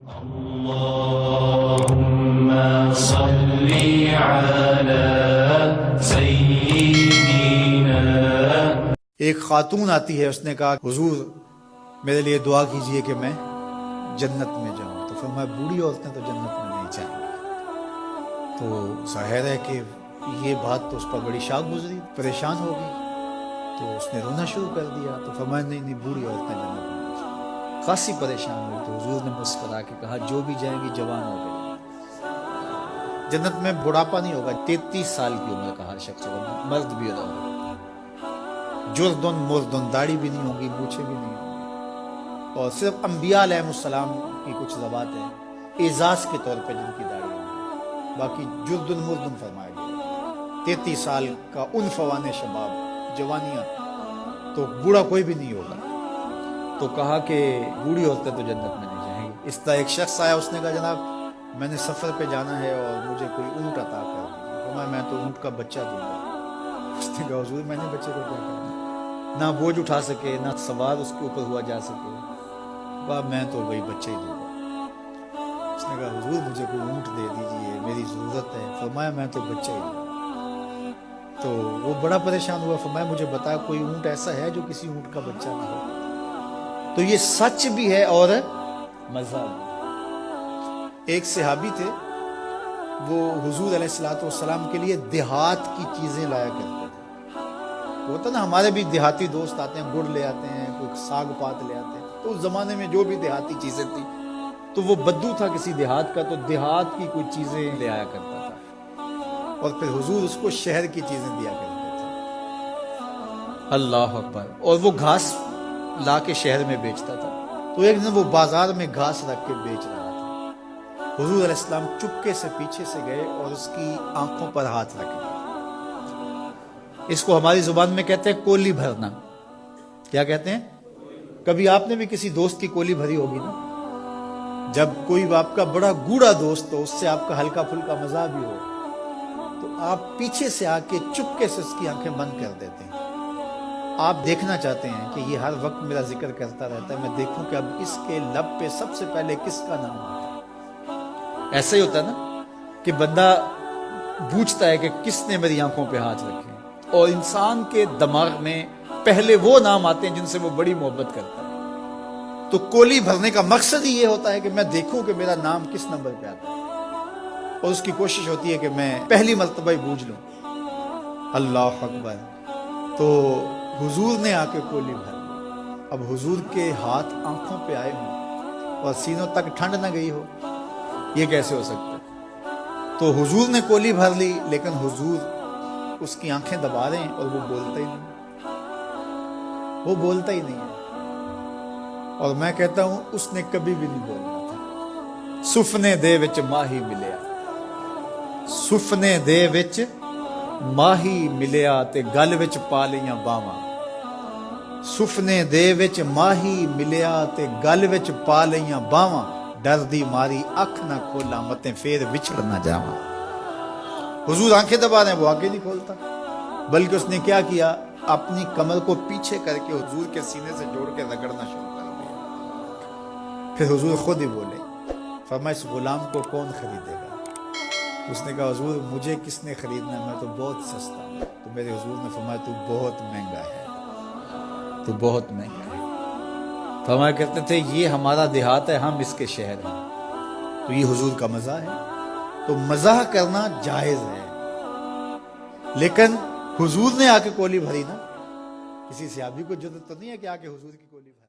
اللهم صل على سيدنا. ایک خاتون آتی ہے، اس نے کہا حضور میرے لیے دعا کیجئے کہ میں جنت میں جاؤں. تو فرمایا بوڑھی عورتیں تو جنت میں نہیں جائیں گی. تو ظاہر ہے کہ یہ بات تو اس پر بڑی شاک گزری، پریشان ہو گئی. تو اس نے رونا شروع کر دیا. تو فرمایا نہیں بوڑھی عورتیں جنت میں نہیں جائیں. خاصی پریشان ہوئی. تو حضور نے مسکرا کے کہا جو بھی جائیں گی جوان ہو گئی. جنت میں بڑھاپا نہیں ہوگا. 33 سال کی عمر کا ہر شخص ہوگا، مرد بھی ہوگا. جردن مردن، داڑھی بھی نہیں ہوگی، مونچھیں بھی نہیں ہوگی. اور صرف انبیاء علیہ السلام کی کچھ ذوات ہیں اعزاز کے طور پہ جن کی داڑھی ہوگی، باقی جردن مردن فرمایا گیا. 33 سال کا عنفوان شباب، جوانیاں، تو بوڑھا کوئی بھی نہیں ہوگا. تو کہا کہ بوڑھی عورتیں تو جنت میں نہیں جائیں گی. اس طرح ایک شخص آیا، اس نے کہا جناب میں نے سفر پہ جانا ہے اور مجھے کوئی اونٹ عطا کر دیجیے. میں تو اونٹ کا بچہ دوں گا. اس نے کہا حضور میں نے بچے کو کیا کرنا، نہ بوجھ اٹھا سکے نہ سوار اس کے اوپر ہوا جا سکے. میں تو وہی بچہ ہی دوں گا. اس نے کہا حضور مجھے کوئی اونٹ دے دیجیے، میری ضرورت ہے. فرمایا میں تو بچہ ہی دوں گا. تو وہ بڑا پریشان ہوا. فرمایا مجھے بتا کوئی اونٹ ایسا ہے جو کسی اونٹ کا بچہ نہ ہو. تو یہ سچ بھی ہے اور مزہ بھی. ایک صحابی تھے، وہ حضور علیہ السلام کے لیے دیہات کی چیزیں لایا کرتے تھے. ہوتا نا ہمارے بھی دیہاتی دوست آتے ہیں، گڑ لے آتے ہیں، کوئی ساگ پات لے آتے ہیں. تو اس زمانے میں جو بھی دیہاتی چیزیں تھیں، تو وہ بدو تھا کسی دیہات کا، تو دیہات کی کوئی چیزیں لے آیا کرتا تھا اور پھر حضور اس کو شہر کی چیزیں دیا کرتے تھے. اللہ اکبر. اور وہ گھاس لا کے شہر میں بیچتا تھا. تو ایک دن وہ بازار میں گھاس رکھ کے بیچ رہا تھا. حضور علیہ السلام چپکے سے پیچھے سے گئے اور اس کی آنکھوں پر ہاتھ رکھ دیا. اس کو ہماری زبان میں کہتے ہیں کولی بھرنا. کیا کہتے ہیں؟ کبھی آپ نے بھی کسی دوست کی کولی بھری ہوگی نا. جب کوئی آپ کا بڑا گوڑا دوست ہو، اس سے آپ کا ہلکا پھلکا مزاح بھی ہو، تو آپ پیچھے سے آ کے چپکے سے اس کی آنکھیں بند کر دیتے ہیں. آپ دیکھنا چاہتے ہیں کہ یہ ہر وقت میرا ذکر کرتا رہتا ہے، میں دیکھوں کہ اب اس کے لب پہ سب سے پہلے کس کا نام آتا ہے. ایسا ہی ہوتا ہے نا کہ بندہ پوچھتا ہے کہ کس نے میری آنکھوں پہ ہاتھ رکھے، اور انسان کے دماغ میں پہلے وہ نام آتے ہیں جن سے وہ بڑی محبت کرتا ہے. تو کولی بھرنے کا مقصد ہی یہ ہوتا ہے کہ میں دیکھوں کہ میرا نام کس نمبر پہ آتا ہے، اور اس کی کوشش ہوتی ہے کہ میں پہلی مرتبہ ہی بوجھ لوں. اللہ اکبر. تو حضور نے آ کے کولی بھر لی. اب حضور کے ہاتھ آنکھوں پہ آئے ہوں اور سینوں تک ٹھنڈ نہ گئی ہو، یہ کیسے ہو سکتا ہے؟ تو حضور نے کولی بھر لی، لیکن حضور اس کی آنکھیں دبا رہے ہیں اور وہ بولتا ہی نہیں. وہ بولتا ہی نہیں ہے. اور میں کہتا ہوں اس نے کبھی بھی نہیں بولنا تھا. سفنے دے وچ ماہی ملیا، سفنے دے وچ ماہی ملیا تے گل وچ پا لیاں باواں. سفنے دے وچ ماہی ملیا تے گل وچ پا لیاں باواں. ڈر دی ماری اکھ نہ کھولا متے پھر وچھڑ نہ جاواں. حضور آنکھیں دبا رہے ہیں، وہ آنکھیں نہیں کھولتا، بلکہ اس نے کیا کیا، اپنی کمر کو پیچھے کر کے حضور کے سینے سے جوڑ کے رگڑنا شروع کر دیا. پھر حضور خود ہی بولے، فرمایا اس غلام کو کون خریدے گا؟ اس نے کہا حضور مجھے کس نے خریدنا ہے، میں تو بہت سستا ہوں. تو میرے حضور نے فرمایا تو بہت مہنگا ہے، تو بہت مہنگا ہے. فرمایا کرتے تھے یہ ہمارا دیہات ہے، ہم اس کے شہر ہیں. تو یہ حضور کا مزاح ہے. تو مزاح کرنا جائز ہے، لیکن حضور نے آ کے کولی بھری نا. کسی صحابی کو جرأت تو نہیں ہے کہ آ کے حضور کی کولی بھری.